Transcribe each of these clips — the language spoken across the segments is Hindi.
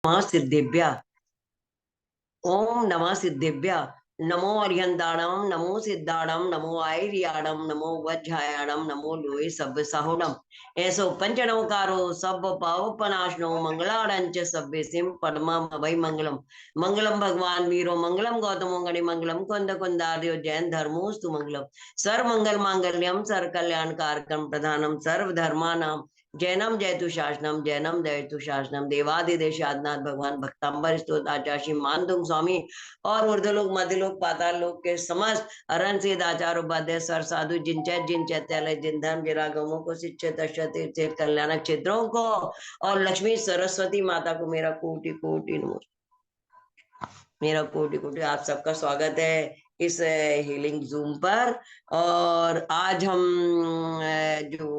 नमः सिद्धेभ्य। ओम नमः सिद्धेभ्य। नमो अरिहंताणम, नमो सिद्धाणम, नमो आयरियाणम, नमो वज्रायाणम, नमो लोहे सब साहुणम। ऐसो पंचनवकारो सब पावपनाशनो मंगलाड़ंच सभ्य सिम पद्मम अभय मंगलम। मंगलम भगवान वीरो मंगलम गौतमो गणि मंगलम कुंद कुंदार्यो जैन धर्मोस्तु मंगलम। सर्व मंगल मांगल्यम सर्व कल्याण कारकम प्रधानम सर्व धर्मानाम जैनम जयतु शासनम, जैनम जयतु शासनम। देवादिदेश आदिनाथ भगवान भक्तांबर स्तोत आचार्य मानदुम स्वामी और ऊर्ध्वलोक मध्यलोक पाताल लोक के समस्त अरण सिद्ध आचार उपाध्याय सर साधु जिन चैत्यालय जिन धर्म जिरागमों को शिक्षित तीर्थ कल्याण क्षेत्रों को और लक्ष्मी सरस्वती माता को मेरा कोटि कोटि नमस्कार। मेरा कोटि कोटि आप सबका स्वागत है इस हीलिंग जूम पर। और आज हम जो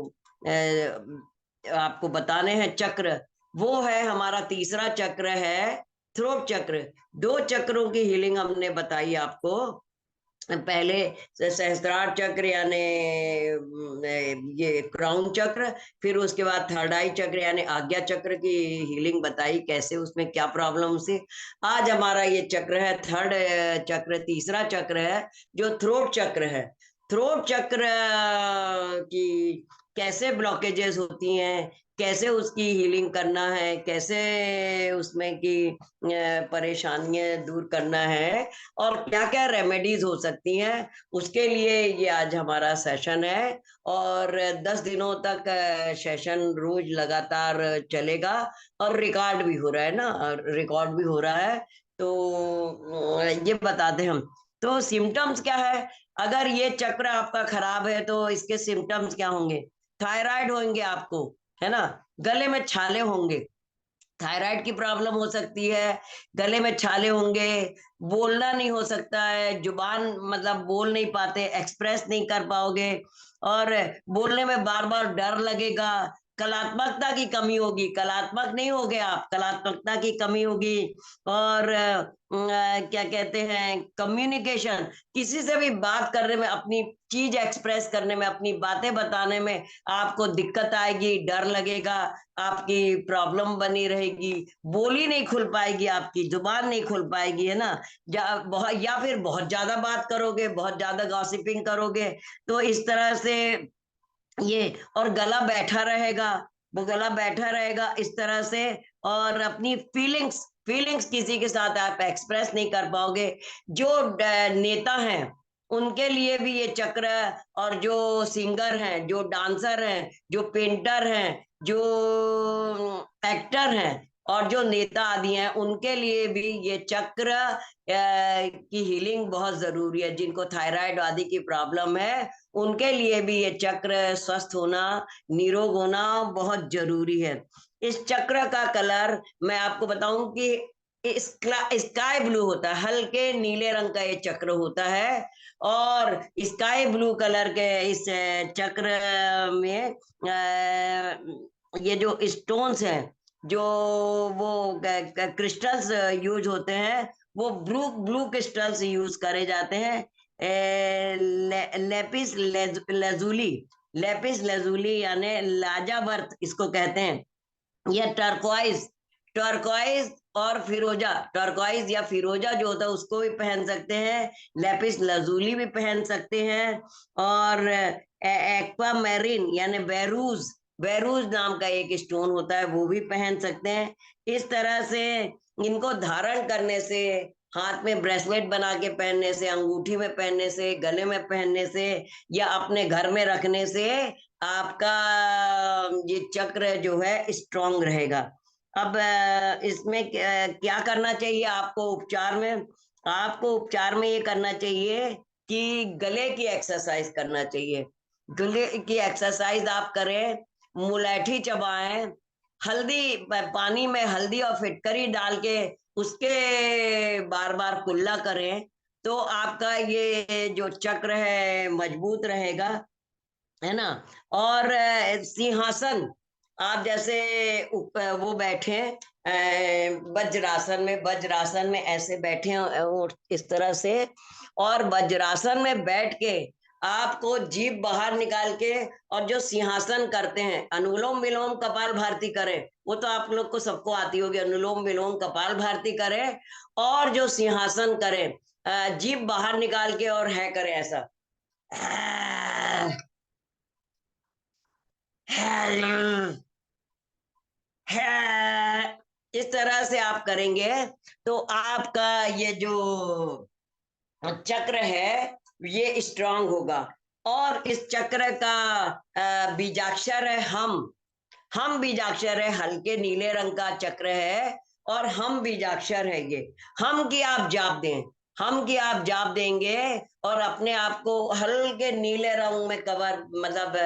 आपको बताने हैं चक्र, वो है हमारा तीसरा चक्र है थ्रोट चक्र। दो चक्रों की हीलिंग हमने बताई आपको। पहले सहस्त्रार चक्र यानी ये क्राउन चक्र, फिर उसके बाद थर्ड आई चक्र यानी आज्ञा चक्र की हीलिंग बताई, कैसे उसमें क्या प्रॉब्लम से। आज हमारा ये चक्र है थर्ड चक्र, तीसरा चक्र है जो थ्रोट चक्र है। थ्रोट चक्र की कैसे ब्लॉकेजेस होती हैं, कैसे उसकी हीलिंग करना है, कैसे उसमें की परेशानियां दूर करना है और क्या क्या रेमेडीज हो सकती हैं, उसके लिए ये आज हमारा सेशन है। और 10 दिनों तक सेशन रोज लगातार चलेगा और रिकॉर्ड भी हो रहा है ना, रिकॉर्ड भी हो रहा है। तो ये बताते हैं हम। तो सिम्टम्स क्या है, अगर ये चक्र आपका खराब है तो इसके सिम्टम्स क्या होंगे। थायराइड होंगे आपको, है ना। गले में छाले होंगे, थायराइड की प्रॉब्लम हो सकती है। गले में छाले होंगे, बोलना नहीं हो सकता है, जुबान मतलब बोल नहीं पाते, एक्सप्रेस नहीं कर पाओगे और बोलने में बार बार डर लगेगा। कलात्मकता की कमी होगी, कलात्मक नहीं होगे आप, कलात्मकता की कमी होगी। और क्या कहते हैं, कम्युनिकेशन, किसी से भी बात करने में, अपनी चीज एक्सप्रेस करने में, अपनी बातें बताने में आपको दिक्कत आएगी, डर लगेगा, आपकी प्रॉब्लम बनी रहेगी, बोली नहीं खुल पाएगी, आपकी जुबान नहीं खुल पाएगी, है ना। या फिर बहुत ज्यादा बात करोगे, बहुत ज्यादा गॉसिपिंग करोगे, तो इस तरह से ये। और गला बैठा रहेगा, वो गला बैठा रहेगा इस तरह से। और अपनी फीलिंग्स फीलिंग्स किसी के साथ आप एक्सप्रेस नहीं कर पाओगे। जो नेता हैं उनके लिए भी ये चक्र, और जो सिंगर हैं, जो डांसर हैं, जो पेंटर हैं, जो एक्टर हैं और जो नेता आदि हैं, उनके लिए भी ये चक्र की हीलिंग बहुत जरूरी है। जिनको थायराइड आदि की प्रॉब्लम है उनके लिए भी ये चक्र स्वस्थ होना, निरोग होना बहुत जरूरी है। इस चक्र का कलर मैं आपको बताऊं कि स्काई ब्लू होता है, हल्के नीले रंग का ये चक्र होता है। और स्काई ब्लू कलर के इस चक्र में ये जो स्टोन्स हैं, जो वो क्रिस्टल्स यूज होते हैं, वो ब्लू ब्लू क्रिस्टल्स यूज करे जाते हैं। लेपिस लेजुली, लेपिस लेजुली यानी लाजावर्त इसको कहते हैं। या टर्कवाइज, टर्कवाइज और फिरोजा, टर्कवाइज या फिरोजा जो होता है उसको भी पहन सकते हैं, लेपिस लजूली भी पहन सकते हैं। और एक्वा मैरिन यानी बेरूज, बेरूज नाम का एक स्टोन होता है, वो भी पहन सकते हैं। इस तरह से इनको धारण करने से, हाथ में ब्रेसलेट बना के पहनने से, अंगूठी में पहनने से, गले में पहनने से या अपने घर में रखने से आपका ये चक्र जो है स्ट्रांग रहेगा। अब इसमें क्या करना चाहिए आपको उपचार में। आपको उपचार में ये करना चाहिए कि गले की एक्सरसाइज करना चाहिए। गले की एक्सरसाइज आप करें, मुलैठी चबाएं, हल्दी, पानी में हल्दी और फिटकरी डाल के उसके बार बार कुल्ला करें, तो आपका ये जो चक्र है मजबूत रहेगा, है ना। और सिंहासन, आप जैसे वो बैठे वज्रासन में, वज्रासन में ऐसे बैठे और इस तरह से, और वज्रासन में बैठ के आपको जीभ बाहर निकाल के और जो सिंहासन करते हैं, अनुलोम विलोम कपाल भारती करें, वो तो आप लोग को सबको आती होगी, अनुलोम विलोम कपाल भारती करें और जो सिंहासन करें, जीभ बाहर निकाल के और है करें ऐसा, इस तरह से आप करेंगे तो आपका ये जो चक्र है ये स्ट्रांग होगा। और इस चक्र का बीजाक्षर है हम बीजाक्षर है, हल्के नीले रंग का चक्र है और हम बीजाक्षर है ये। हम की आप जाप दें, हम की आप जाप देंगे और अपने आप को हल्के नीले रंग में कवर, मतलब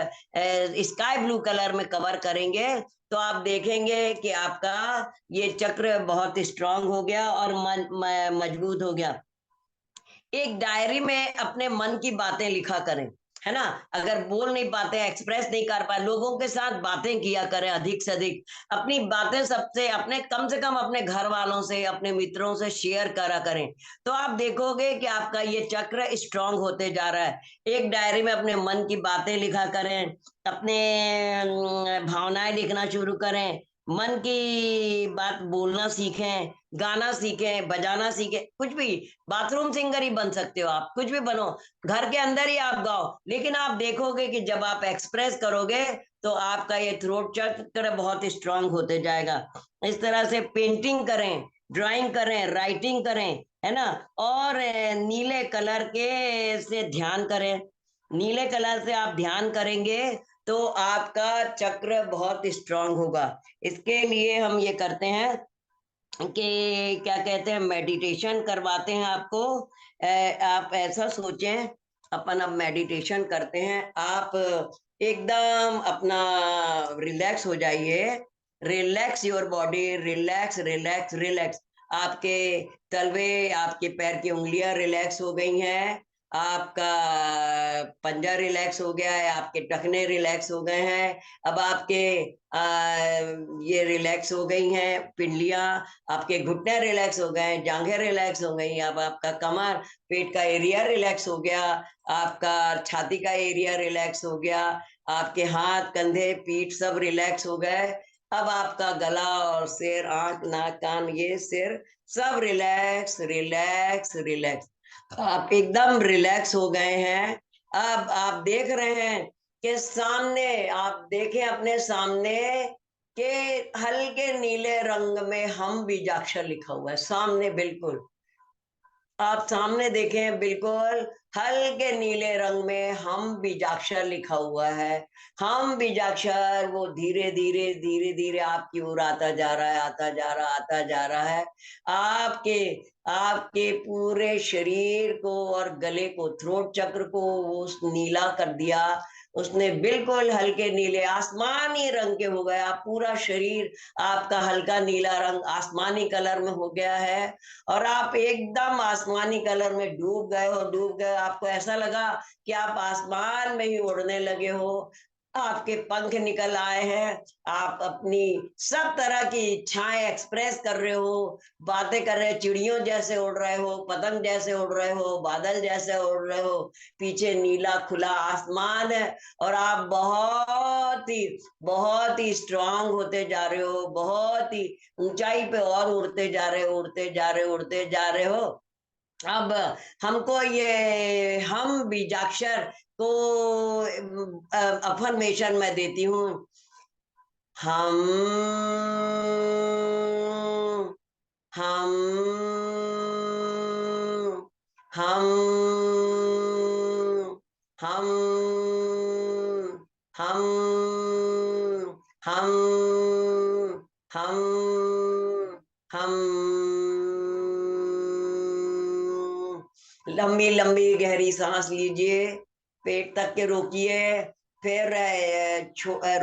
स्काई ब्लू कलर में कवर करेंगे, तो आप देखेंगे कि आपका ये चक्र बहुत स्ट्रांग हो गया और मजबूत हो गया। एक डायरी में अपने मन की बातें लिखा करें, है ना। अगर बोल नहीं पाते, एक्सप्रेस नहीं कर पाए, लोगों के साथ बातें किया करें अधिक से अधिक। अपनी बातें सबसे, अपने कम से कम अपने घर वालों से, अपने मित्रों से शेयर करा करें, तो आप देखोगे कि आपका ये चक्र स्ट्रांग होते जा रहा है। एक डायरी में अपने मन की बातें लिखा करें, अपने भावनाएं लिखना शुरू करें, मन की बात बोलना सीखें, गाना सीखें, बजाना सीखें, कुछ भी। बाथरूम सिंगर ही बन सकते हो आप, कुछ भी बनो, घर के अंदर ही आप गाओ, लेकिन आप देखोगे कि जब आप एक्सप्रेस करोगे तो आपका ये थ्रोट चक्र बहुत स्ट्रांग होते जाएगा। इस तरह से पेंटिंग करें, ड्राइंग करें, राइटिंग करें, है ना। और नीले कलर के से ध्यान करें, नीले कलर से आप ध्यान करेंगे तो आपका चक्र बहुत स्ट्रांग होगा। इसके लिए हम ये करते हैं कि क्या कहते हैं, मेडिटेशन करवाते हैं आपको। आप ऐसा सोचें, अपन अब मेडिटेशन करते हैं, आप एकदम अपना रिलैक्स हो जाइए, relax your body, relax relax relax. आपके तलवे, आपके पैर की उंगलियां रिलैक्स हो गई हैं, आपका पंजा रिलैक्स हो गया है, आपके टखने रिलैक्स हो गए हैं, अब आपके ये रिलैक्स हो गई हैं पिंडलियां, आपके घुटने रिलैक्स हो गए, जांघें रिलैक्स हो गई, अब आपका कमर, पेट का एरिया रिलैक्स हो गया, आपका छाती का एरिया रिलैक्स हो गया, आपके हाथ, कंधे, पीठ सब रिलैक्स हो गए। अब आपका गला और सिर, आंख, नाक, कान, ये सिर सब रिलैक्स रिलैक्स रिलैक्स। आप एकदम रिलैक्स हो गए हैं। अब आप देख रहे हैं कि सामने, आप देखें अपने सामने के हल्के नीले रंग में हम बीजाक्षर लिखा हुआ है सामने, बिल्कुल आप सामने देखें, बिल्कुल हल्के नीले रंग में हम बीजाक्षर लिखा हुआ है। हम बीजाक्षर वो धीरे धीरे धीरे धीरे आपकी ओर आता जा रहा है, आता जा रहा, आता जा रहा है। आपके आपके पूरे शरीर को और गले को, थ्रोट चक्र को उस नीला कर दिया उसने, बिल्कुल हल्के नीले आसमानी रंग के हो गया पूरा शरीर। आपका हल्का नीला रंग आसमानी कलर में हो गया है और आप एकदम आसमानी कलर में डूब गए हो, डूब गए। आपको ऐसा लगा कि आप आसमान में ही उड़ने लगे हो, आपके पंख निकल आए हैं, आप अपनी सब तरह की इच्छाएं एक्सप्रेस कर रहे हो, बातें कर रहे हो, चिड़ियों जैसे उड़ रहे हो, पतंग जैसे उड़ रहे हो, बादल जैसे उड़ रहे हो, पीछे नीला खुला आसमान है और आप बहुत ही स्ट्रांग होते जा रहे हो, बहुत ही ऊंचाई पे और उड़ते जा रहे हो, उड़ते जा रहे हो, उड़ते जा रहे हो। अब हमको ये हम बीजाक्षर को अफर्मेशन मैं देती हूँ। हम हम हम हम हम हम हम हम लंबी लंबी गहरी सांस लीजिए, पेट तक के रोकिए, फिर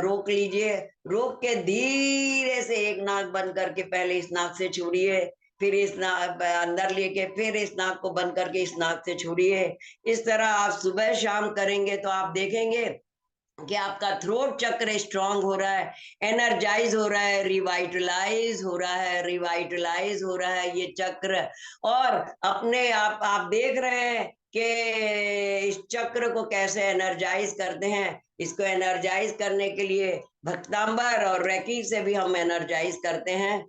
रोक लीजिए, रोक के धीरे से एक नाक बंद करके पहले इस नाक से छोड़िए, फिर इस नाक अंदर लेके फिर इस नाक को बंद करके इस नाक से छोड़िए। इस तरह आप सुबह शाम करेंगे तो आप देखेंगे कि आपका थ्रोट चक्र स्ट्रांग हो रहा है, एनर्जाइज हो रहा है, रिवाइटलाइज हो रहा है, रिवाइटलाइज हो रहा है ये चक्र। और अपने आप देख रहे हैं कि इस चक्र को कैसे एनर्जाइज करते हैं। इसको एनर्जाइज करने के लिए भक्तांबर और रेकी से भी हम एनर्जाइज करते हैं।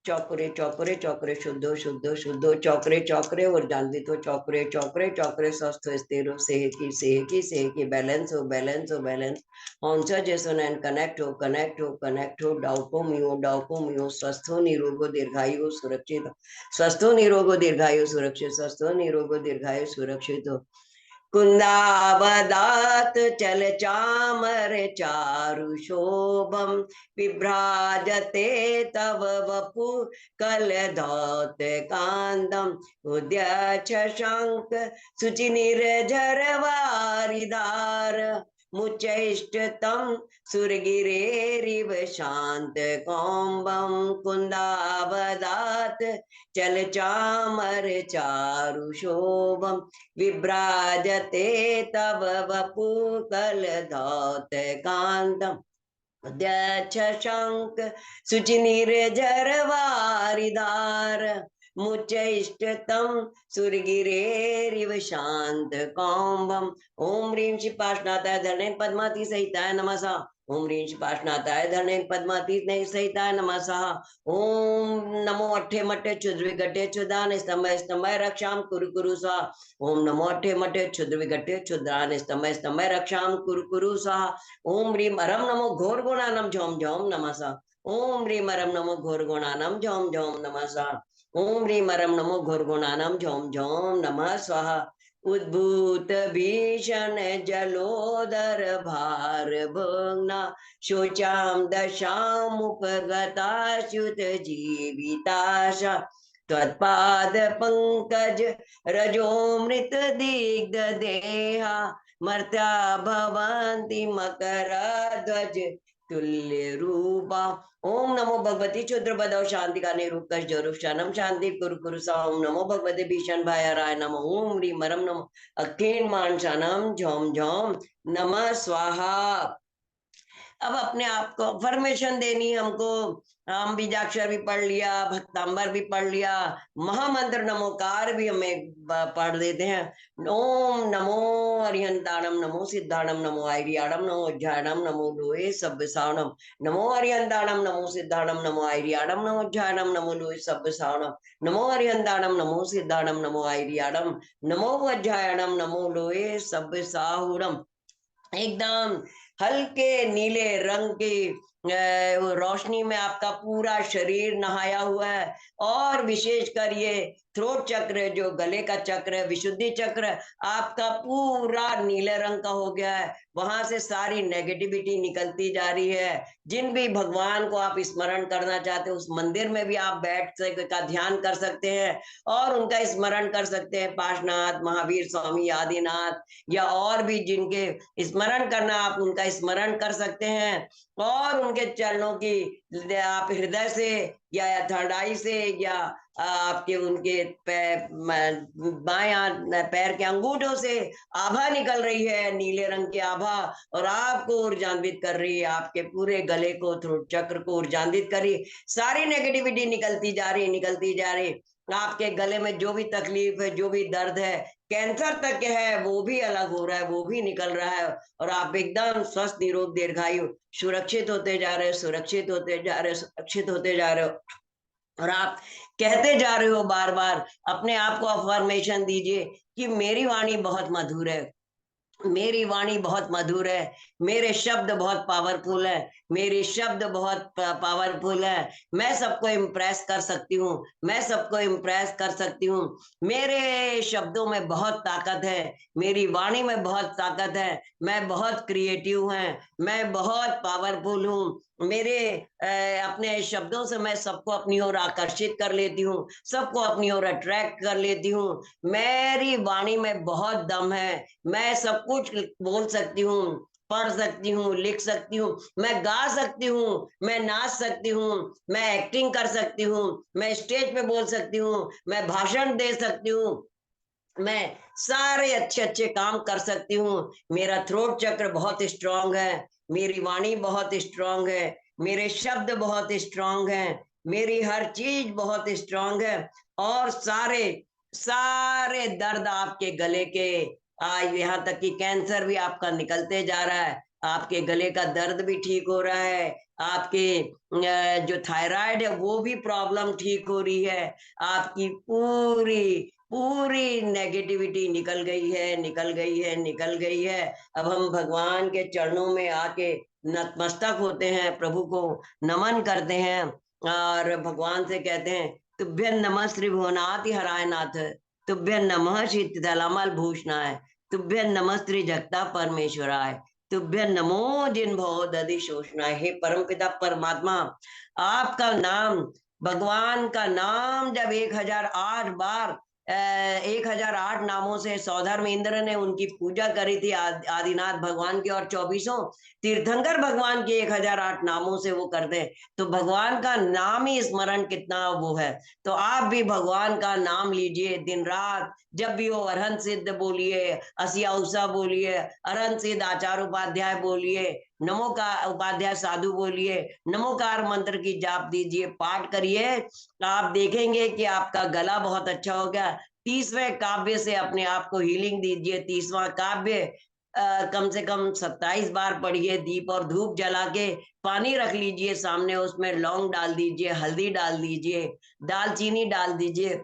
चौकरे चौकरे चौकरे शुद्धो शुद्धो शुद्धो चौकरे चौकरे और जानवित हो चौकरे चौकरे चौकरे स्वस्थ हो स्थिर हो सेहकी बैलेंस हो बैलेंस ऑनसा जेसन एंड कनेक्ट हो डाउको मियो स्वस्थ हो निरोगो दीर्घायु सुरक्षित हो स्वस्थ हो निरोगो दीर्घायु सुरक्षित स्वस्थ हो निरोगो दीर्घायु सुरक्षित हो कुंदावदात चल चामर चारु शोभम विभ्राजते तव वपु कल धौत कांदम उद्यच्छ शंक सुचि निर्झर वारिदार मुचैष्टतम सुरगिरेरिव शांत कौम्बम कुंदावदात चल चामर चारु शोभम विभ्राजते तव वपु कलधौत कांतम उद्यच्छ शंक शुचि निर्झर वारिदार मुच्चैष्टतम सुरगिरेरिव शांत कौम्बम ओम ह्रीं श्री पार्श्वनाथाय धरणेन पद्मावती सहिताय नमः। ओम ह्रीं श्री पार्श्वनाथाय धरणेन पद्मावती सहिताय नमः। ओम नमो अट्ठे मट्ठे क्षुद्र विघटे क्षुदान स्तंभ स्तंभ रक्षाम कुरु कुरु स्वाहा। ओम नमो अट्ठे मट्ठे क्षुद्र विघटे क्षुद्रान स्तंभ स्तंभ रक्षाम कुरु कुरु स्वाहा। ओम ह्रीं हरम नमो घोर गुणानम झोम झोम नमः। ओम ह्रीं हरम नमो घोर गुणानम झोम झोम नमः। ओम ह्रीं हरम नमो घोर गुणानम झोम झोम नमः स्वाहा। उद्भूत भीषण जलोदर भार भग्ना शोचाम दशाम उपगताच्युत जीविताशा त्वत्पाद पंकज रजोमृत दिग्ध देहा मर्त्या भवन्ति मकरध्वज तुल्य रूपा। ओम नमो भगवती क्षुद्र बदव शांति का निरूप जरूषानम शांति कुरु कुरु सा। ओम नमो भगवते भीषण भायाराय नमो। ओम ह्रीं मरम नमो अखीन मानसानम झोम झोम नमः स्वाहा। अब अपने आप को अफर्मेशन देनी हमको। हम बीजाक्षर भी पढ़ लिया, भक्तांबर भी पढ़ लिया, महामंत्र नमोकार भी हमें पढ़ देते हैं। ओम नमो अरिहंताणम नमो सिद्धाणम नमो आयरियाणम नमो उज्जायणम नमो लोहे सब्बसावणम नमो अरिहंताणम नमो सिद्धाणम नमो आयरियाणम नमो उज्जायणम नमो लोहे सब्बसावणम नमो अरिहंताणम नमो सिद्धाणम नमो आयरियाणम नमो उज्जायणम नमो लोहे सब्बसाहुणम। एकदम हल्के नीले रंग की रोशनी में आपका पूरा शरीर नहाया हुआ है। और विशेषकर ये थ्रोट चक्र, जो गले का चक्र है, विशुद्धि चक्र, आपका पूरा नीले रंग का हो गया है। वहां से सारी नेगेटिविटी निकलती जा रही है। जिन भी भगवान को आप स्मरण करना चाहते हो उस मंदिर में भी आप बैठ का ध्यान कर सकते हैं और उनका स्मरण कर सकते हैं। पार्श्वनाथ, महावीर स्वामी, आदिनाथ या और भी जिनके स्मरण करना आप उनका स्मरण कर सकते हैं। और उनके चरणों की आप हृदय से या थर्ड आई से या आपके उनके बाएं पैर के अंगूठों से आभा निकल रही है, नीले रंग की आभा, और आपको ऊर्जान्वित कर रही है। आपके पूरे गले को, थ्रोट चक्र को ऊर्जान्वित कर रही है। सारी नेगेटिविटी निकलती जा रही, निकलती जा रही। आपके गले में जो भी तकलीफ है, जो भी दर्द है, कैंसर तक है, वो भी अलग हो रहा है, वो भी निकल रहा है। और आप एकदम स्वस्थ, निरोग, दीर्घायु, सुरक्षित होते जा रहे हो, सुरक्षित होते जा रहे हो, सुरक्षित होते जा रहे हो। और आप कहते जा रहे हो बार बार, अपने आप को अफर्मेशन दीजिए कि मेरी वाणी बहुत मधुर है, मेरी वाणी बहुत मधुर है, मेरे शब्द बहुत पावरफुल है, मेरे शब्द बहुत पावरफुल है। मैं सबको इम्प्रेस कर सकती हूँ, मैं सबको इम्प्रेस कर सकती हूँ। मेरे शब्दों में बहुत ताकत है, मेरी वाणी में बहुत ताकत है। मैं बहुत क्रिएटिव है, मैं बहुत पावरफुल हूँ। मेरे अपने शब्दों से मैं सबको अपनी ओर आकर्षित कर लेती हूँ, सबको अपनी ओर अट्रैक्ट कर लेती हूँ। मेरी वाणी में बहुत दम है, मैं सब कुछ बोल सकती हूँ, पढ़ सकती हूँ, लिख सकती हूँ, मैं गा सकती हूँ, मैं नाच सकती हूँ, मैं एक्टिंग कर सकती हूँ, मैं स्टेज पे बोल सकती हूँ, मैं भाषण दे सकती हूँ, मैं सारे अच्छे अच्छे काम कर सकती हूँ। मेरा थ्रोट चक्र बहुत स्ट्रांग है, मेरी वाणी बहुत स्ट्रांग है, मेरे शब्द बहुत स्ट्रांग हैं, मेरी हर चीज बहुत स्ट्रांग है। और सारे सारे दर्द आपके गले के, यहाँ तक कि कैंसर भी आपका निकलते जा रहा है, आपके गले का दर्द भी ठीक हो रहा है, आपके जो थायराइड है वो भी प्रॉब्लम ठीक हो रही है, आपकी पूरी पूरी नेगेटिविटी निकल गई है, निकल गई है, निकल गई है। अब हम भगवान के चरणों में आके नतमस्तक होते हैं, प्रभु को नमन करते हैं और भगवान से कहते हैं, तुभ्य नमः श्री भुवनाति हराय नाथ, तुभ्य नमः श्री दलामल भूषणाय, तुभ्य नमः श्री जगता परमेश्वराय, तुभ्य नमो जिन भव दधि शोषणाय। हे परमपिता परमात्मा, आपका नाम, भगवान का नाम जब 1008 बार 1008 नामों से सौधर्म इंद्र ने उनकी पूजा करी थी आदिनाथ भगवान की, और 24 तीर्थंकर भगवान के 1008 नामों से वो करते हैं, तो भगवान का नाम ही स्मरण कितना वो है। तो आप भी भगवान का नाम लीजिए दिन रात, जब भी हो अरहंत सिद्ध बोलिए, असिया उषा बोलिए, अरहंत सिद्ध आचार उपाध्याय बोलिए, नमो का उपाध्याय साधु बोलिए, नमोकार मंत्र की जाप दीजिए, पाठ करिए, आप देखेंगे कि आपका गला बहुत अच्छा हो गया। 30वें काव्य से अपने आप को हीलिंग दीजिए। 30वां काव्य कम से कम 27 बार पढ़िए, दीप और धूप जला के, पानी रख लीजिए सामने, उसमें लौंग डाल दीजिए, हल्दी डाल दीजिए, दालचीनी डाल दीजिए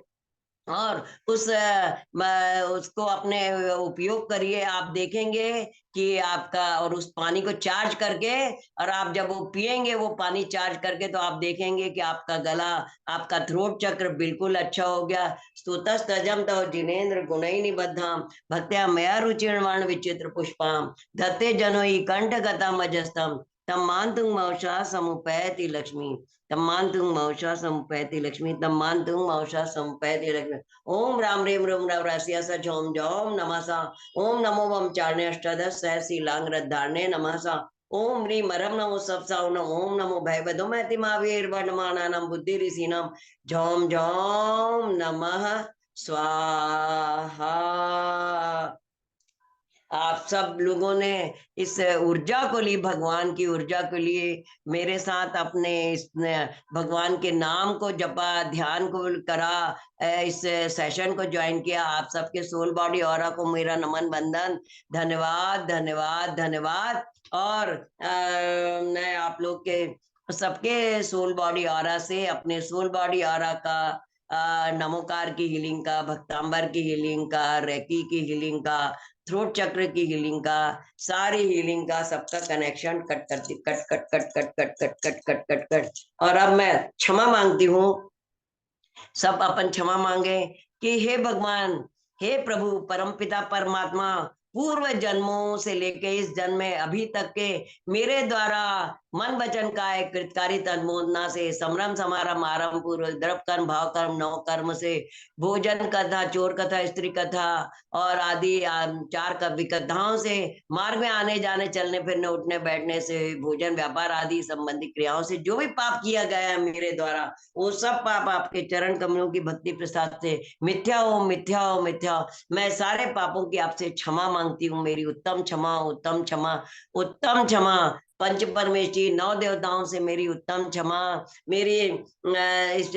और उसको अपने उपयोग करिए। आप देखेंगे कि आपका, और उस पानी को चार्ज करके, और आप जब वो पिएंगे वो पानी चार्ज करके, तो आप देखेंगे कि आपका गला, आपका थ्रोट चक्र बिल्कुल अच्छा हो गया। स्तुतस्तजम तव जिनेन्द्र गुणै निबद्धाम भक्त्या मया रुचिर्वाण विचित्र पुष्पाम धत्ते जनोई कंठ गता मजस्तम तम मांतुंग मौषा समुपैति लक्ष्मी, तम मांतुंग मौषा समुपैति लक्ष्मी, तम मांतुंग मौषा समुपैति लक्ष्मी। ओम राम रेम रोम राम रासिया स झोम झोम नमसा, ओम नमो वम चारणे अष्टादश सहसी लांग रद्धारणे नमसा, ओम ह्रीं मरम नमो सप्साउनम, ओम नमो भयवदो मैति महावीर वर्णमानानाम बुद्धि ऋषिनाम, झोम झोम नमः स्वाहा। आप सब लोगों ने इस ऊर्जा को ली, भगवान की ऊर्जा को लिए, मेरे साथ अपने इस भगवान के नाम को जपा, ध्यान को करा, इस सेशन को ज्वाइन किया। आप सबके सोल बॉडी ऑरा को मेरा नमन बंदन, धन्यवाद धन्यवाद धन्यवाद। और मैं आप लोग के सबके सोल बॉडी ऑरा से, अपने सोल बॉडी ऑरा का नमोकार की हीलिंग का, भक्तांबर की हीलिंग का, रेकी की हीलिंग का, थ्रोट चक्र की हीलिंग का, सारी हीलिंग का सबका कनेक्शन कट करती, cut cut cut cut cut cut cut cut cut cut. और अब मैं क्षमा मांगती हूँ, सब अपन क्षमा मांगे कि हे भगवान, हे प्रभु परमपिता परमात्मा, पूर्व जन्मों से लेके इस जन्म में अभी तक के मेरे द्वारा मन वचन काय कृतकारी तन्मोदना से, समरम समारम आरम पूर्व द्रव कर्म भाव कर्म नव कर्म से, भोजन कथा, चोर कथा, स्त्री कथा और आदि 4 विकथाओं से, मार्ग में आने जाने, चलने फिरने, उठने बैठने से, भोजन व्यापार आदि संबंधी क्रियाओं से जो भी पाप किया गया है मेरे द्वारा, वो सब पाप आपके चरण कमलों की भक्ति प्रसाद से मिथ्या हो, मिथ्या हो, मिथ्या हो। मैं सारे पापों की आपसे क्षमा मांगती हूँ, मेरी उत्तम क्षमा, उत्तम क्षमा, उत्तम क्षमा। पंच परमेश्वरी 9 देवताओं से मेरी उत्तम क्षमा। मेरी इस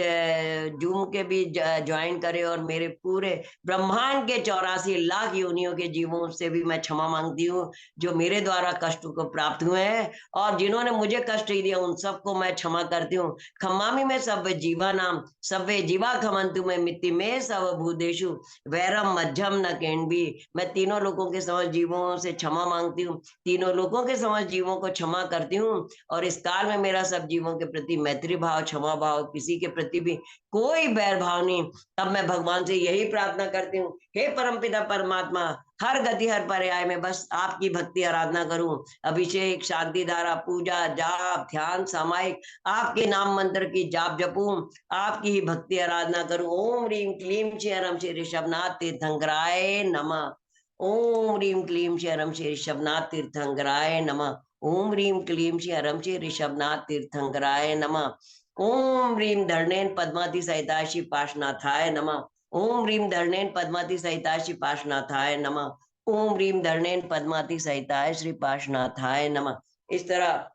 जूम के भी ज्वाइन करे, और मेरे पूरे ब्रह्मांड के 84 लाख योनियों के जीवों से भी मैं क्षमा मांगती हूँ, जो मेरे द्वारा कष्ट को प्राप्त हुए हैं, और जिन्होंने मुझे कष्ट दिया उन सबको मैं क्षमा करती हूँ। खम्मामी में सब जीवा नाम, सभे जीवा खमंतु में मिट्टी में सब भूदेशु वैरम मध्यम न केंडी। मैं तीनों लोगों के समझ जीवों से क्षमा मांगती हूँ, तीनों लोगों के समझ जीवों को क्षमा करती हूँ, और इस काल में मेरा सब जीवों के प्रति मैत्री भाव, क्षमा भाव, किसी के प्रति भी कोई बैर भाव नहीं। तब मैं भगवान से यही प्रार्थना करती हूँ, हे परमपिता परमात्मा, हर गति हर पर्याय में बस आपकी भक्ति आराधना करूं, अभिषेक, शांति धारा, पूजा, जाप, ध्यान, सामायिक, आपके नाम मंत्र की जाप जपूं, आपकी ही भक्ति आराधना करूं। ओम रीम क्लीम श्री श्री ऋषभनाथ तीर्थंकराय नमः। ओम रीम क्लीम श्री ऋषभनाथ तीर्थंकराय नमः। ओम रीम क्लीम श्री ऋषभनाथ तीर्थंकराय नमः। ओम रीम धरणेन पद्माति सहिताशी पाशनाथाय नमः। ओम रीम धरणेन पद्माति सहिताय पाशनाथाय नमः। ओम रीम धरणेन पद्माति सहिताय श्री पाशनाथाय नमः। इस तरह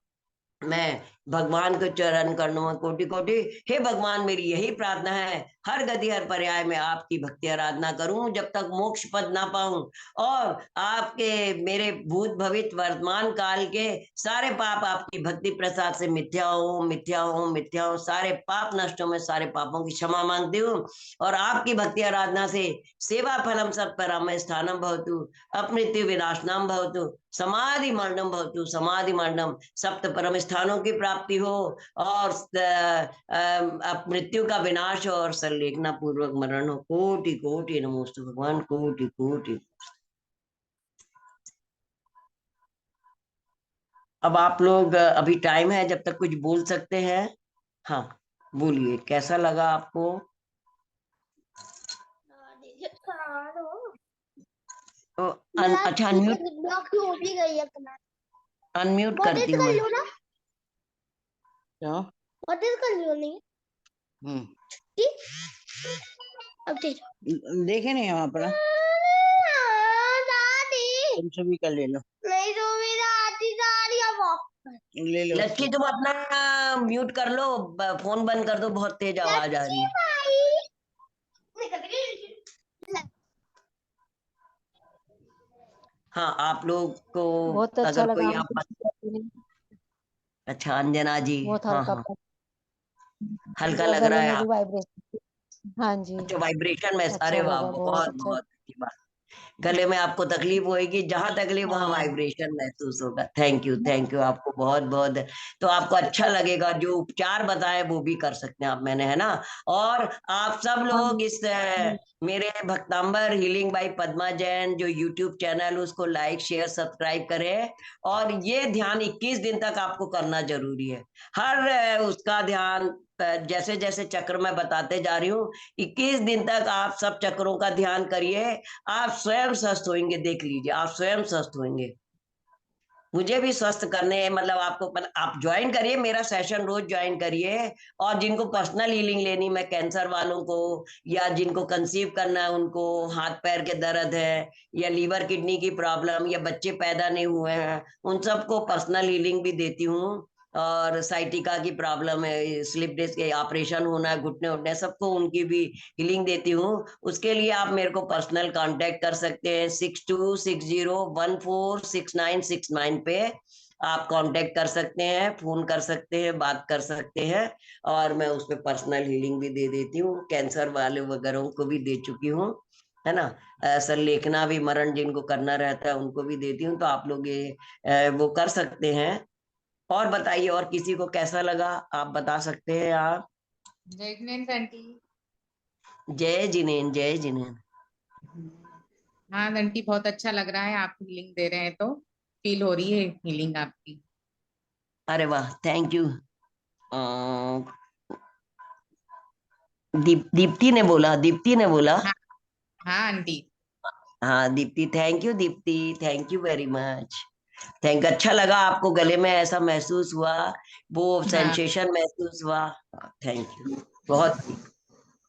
मैं भगवान को चरण करूं कोटि कोटि। हे भगवान, मेरी यही प्रार्थना है, हर गति हर पर्याय में आपकी भक्ति आराधना करूं जब तक मोक्ष पद ना पाऊं, और आपके मेरे भूत भविष्य वर्तमान काल के सारे पाप आपकी भक्ति प्रसाद से मिथ्या हो, मिथ्या हो, मिथ्या हो, सारे पाप नष्ट हो, मैं सारे पापों की क्षमा मांगती हूँ। और आपकी भक्ति आराधना से सेवा फलम सब परम स्थानम भवतु, अपमृत्यु विनाशनम भवतु, समाधि मरणम भवतु, समाधि मरणम, सप्त परम स्थानों की प्राप्ति हो, और मृत्यु का विनाश हो, और संलेखना पूर्वक मरण हो। कोटि कोटि नमोस्तु भगवान, कोटि कोटि। अब आप लोग अभी टाइम है, जब तक कुछ बोल सकते हैं। हाँ, बोलिए, कैसा लगा आपको? तो अच्छा, अनम्यूट करती हूँ मैं। क्या? देखे नहीं वहां पर, तुम सभी का ले लो, नहीं तो मेरा आती जा रही है वो, ले लो। लक्ष्मी, तुम अपना म्यूट कर लो, फोन बंद कर दो, बहुत तेज आवाज आ रही है। हाँ, आप लोग को बहुत अच्छा अगर लगा कोई आप, हमको। अच्छा, अंजना जी, बहुत हाँ हल्का हाँ, हल्का लग रहा गले है में भी आप। वाइब्रेशन। हाँ जी, अच्छा, वाइब्रेशन में, अच्छा अरे वाह, लगा, बहुत बहुत अच्छा। बहुत अच्छी बात। गले में आपको तकलीफ होगी, जहां तकलीफ वहां हाँ वाइब्रेशन महसूस होगा। थैंक यू आपको बहुत बहुत। तो आपको अच्छा लगेगा, जो उपचार बताए वो भी कर सकते हैं आप, मैंने, है ना। और आप सब हम लोग इस मेरे भक्तांबर हीलिंग बाई पद्मा जैन जो यूट्यूब चैनल, उसको लाइक शेयर सब्सक्राइब करें। और ये ध्यान 21 दिन तक आपको करना जरूरी है। हर उसका ध्यान, जैसे जैसे चक्र मैं बताते जा रही हूँ, 21 दिन तक आप सब चक्रों का ध्यान करिए। आप स्वयं स्वस्थ होंगे, देख लीजिए, आप स्वयं स्वस्थ होंगे। मुझे भी स्वस्थ करने हैं, मतलब आपको आप ज्वाइन करिए मेरा सेशन, रोज ज्वाइन करिए। और जिनको पर्सनल हीलिंग लेनी, मैं कैंसर वालों को, या जिनको कंसीव करना है उनको, हाथ पैर के दर्द है, या लीवर किडनी की प्रॉब्लम, या बच्चे पैदा नहीं हुए हैं, उन सबको पर्सनल हीलिंग भी देती हूँ। और साइटिका की प्रॉब्लम है, स्लिप डिस्क के ऑपरेशन होना है, घुटने उठने, सबको उनकी भी हीलिंग देती हूँ। उसके लिए आप मेरे को पर्सनल कांटेक्ट कर सकते हैं, 6260146969 पे आप कांटेक्ट कर सकते हैं, फोन कर सकते हैं, बात कर सकते हैं। और मैं उसमें पर्सनल हीलिंग भी दे देती हूँ, कैंसर वाले वगैरह को भी दे चुकी हूँ, है ना। संलेखना भी, मरण जिनको करना रहता है उनको भी देती हूँ। तो आप लोग ये वो कर सकते हैं। और बताइए, और किसी को कैसा लगा आप बता सकते हैं आप। जय जिनेन्द्र आंटी। जय जिनेन, जय जिनेन। हाँ आंटी, बहुत अच्छा लग रहा है, आप हीलिंग दे रहे हैं तो फील हो रही है हीलिंग आपकी। अरे वाह, थैंक यू। दीप्ति ने बोला, दीप्ति ने बोला। हाँ हाँ आंटी। हाँ Deepti, thank you Deepti, thank you very much. Thank, अच्छा लगा आपको, गले में ऐसा महसूस हुआ, वो हाँ सेंसेशन महसूस हुआ। थैंक यू, बहुत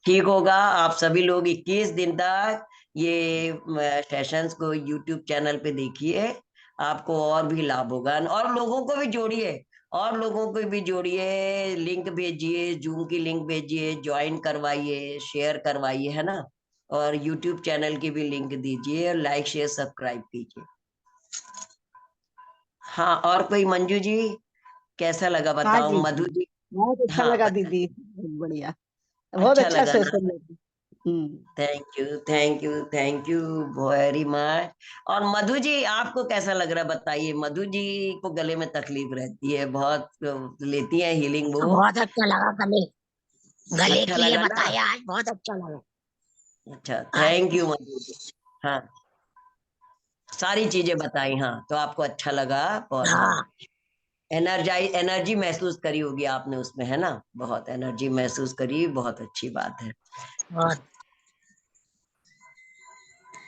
ठीक होगा। आप सभी लोग 21 दिन तक ये सेशंस को यूट्यूब चैनल पे देखिए, आपको और भी लाभ होगा। और लोगों को भी जोड़िए, और लोगों को भी जोड़िए, लिंक भेजिए, जूम की लिंक भेजिए, ज्वाइन करवाइए, शेयर करवाइए, है ना। और यूट्यूब चैनल की भी लिंक दीजिए, और लाइक शेयर सब्सक्राइब कीजिए। हाँ, और कोई, मंजू जी कैसा लगा हाँ बताओ, जी, मधु जी। बहुत अच्छा हाँ, लगा दीदी, बहुत बढ़िया, बहुत अच्छा अच्छा लगा ना। सेशन लगा। Thank you, thank you, thank you very much. और मधु जी, आपको कैसा लग रहा है बताइए। मधु जी को गले में तकलीफ रहती है बहुत, लेती है हीलिंग वो। बहुत अच्छा लगा, गले अच्छा के लिए लगा ना। बताया आज, बहुत अच्छा लगा अच्छा, आज। Thank you Madhu ji. हाँ, सारी चीजें बताई, हाँ, तो आपको अच्छा लगा बहुत, हाँ। हाँ एनर्जी महसूस करी होगी आपने उसमें, है ना, बहुत एनर्जी महसूस करी, बहुत अच्छी बात है। बहुत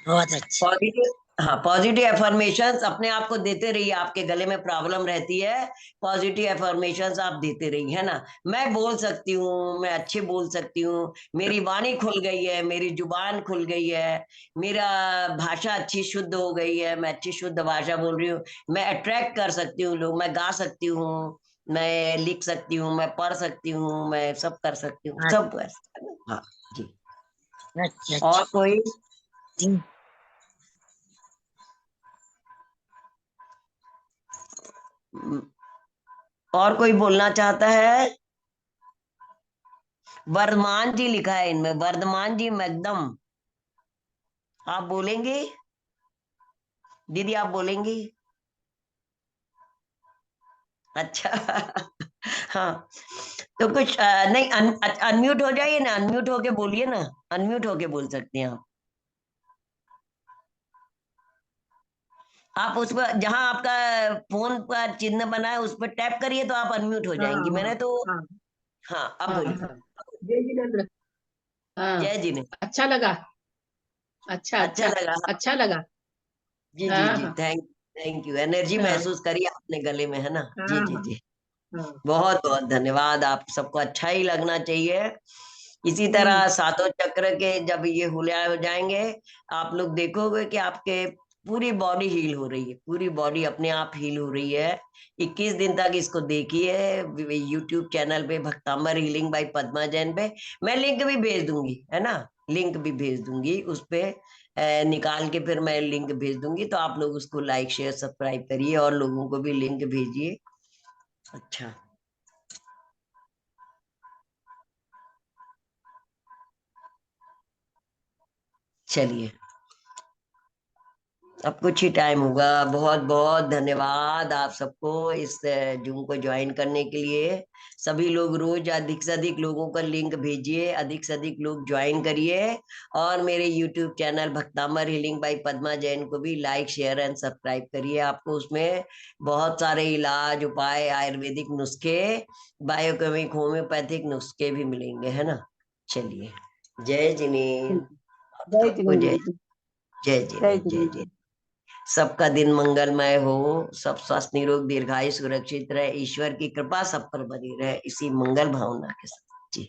बहुत अच्छी। पॉजिटिव, हाँ, पॉजिटिव एफर्मेशंस अपने आप को देते रहिए। आपके गले में प्रॉब्लम रहती है, पॉजिटिव एफर्मेशंस आप देते रहिए, है ना। मैं बोल सकती हूँ, मैं अच्छे बोल सकती हूँ, मेरी वाणी खुल गई है, मेरी जुबान खुल गई है, मेरा भाषा अच्छी शुद्ध हो गई है, मैं अच्छी शुद्ध भाषा बोल रही हूँ, मैं अट्रैक्ट कर सकती हूँ लोग, मैं गा सकती हूँ, मैं लिख सकती हूँ, मैं पढ़ सकती हूँ, मैं सब कर सकती हूँ, हाँ, सब ऐसा, है ना? हाँ जी। अच्छा और अच्छा कोई? तीन और कोई बोलना चाहता है? वर्धमान जी लिखा है इनमें, वर्धमान जी मैकदम। आप बोलेंगे दीदी, आप बोलेंगी? अच्छा। हाँ, तो कुछ नहीं, अनम्यूट हो जाइए ना, अनम्यूट होके बोलिए ना, अनम्यूट होके बोल सकते हैं आप उस पर, जहां आपका फोन पर चिन्ह बना है उस पर टैप करिए तो आप अनम्यूट हो हाँ जाएंगी, मैंने तो। हाँ हाँ, अब हाँ बोलिए। हाँ। जय जिनेन्द्र। जय हाँ, जी ने। अच्छा लगा। अच्छा अच्छा अच्छा। लगा। अच्छा लगा। जी जी हाँ जी, हाँ थैंक थैंक यू, एनर्जी हाँ महसूस करी आपने गले में, है ना? जी हाँ जी हाँ जी, हाँ। बहुत बहुत धन्यवाद। आप सबको अच्छा ही लगना चाहिए। इसी हम्म। तरह सातों चक्र के जब ये हुलिया हो जाएंगे, आप लोग देखोगे कि आपके पूरी बॉडी हील हो रही है, पूरी बॉडी अपने आप हील हो रही है। 21 दिन तक इसको देखिए यूट्यूब चैनल पे, भक्तांबर हीलिंग बाय पद्मा जैन पे। मैं लिंक भी भेज दूंगी, है ना? लिंक भी भेज दूंगी उस पे, निकाल के फिर मैं लिंक भेज दूंगी, तो आप लोग उसको लाइक शेयर सब्सक्राइब करिए और लोगों को भी लिंक भेजिए। अच्छा, चलिए, अब कुछ ही टाइम होगा। बहुत बहुत धन्यवाद आप सबको इस जूम को ज्वाइन करने के लिए। सभी लोग रोज अधिक से अधिक लोगों का लिंक भेजिए, अधिक से अधिक लोग ज्वाइन करिए, और मेरे YouTube channel भक्तांबर healing bye Padma Jain को भी लाइक शेयर एंड सब्सक्राइब करिए। आपको उसमें बहुत सारे इलाज, उपाय, आयुर्वेदिक नुस्खे, बायोकेमिक, होम्योपैथिक नुस्खे भी मिलेंगे, है ना? चलिए, जय जिनेन्द्र। आप जय सबको जय, जिनेन्द्र। जय जय जिनेन्द्र, जय जिनेन्द्र। जय। सबका दिन मंगलमय हो, सब स्वस्थ निरोग दीर्घायु सुरक्षित रहे, ईश्वर की कृपा सब पर बनी रहे, इसी मंगल भावना के साथ जी।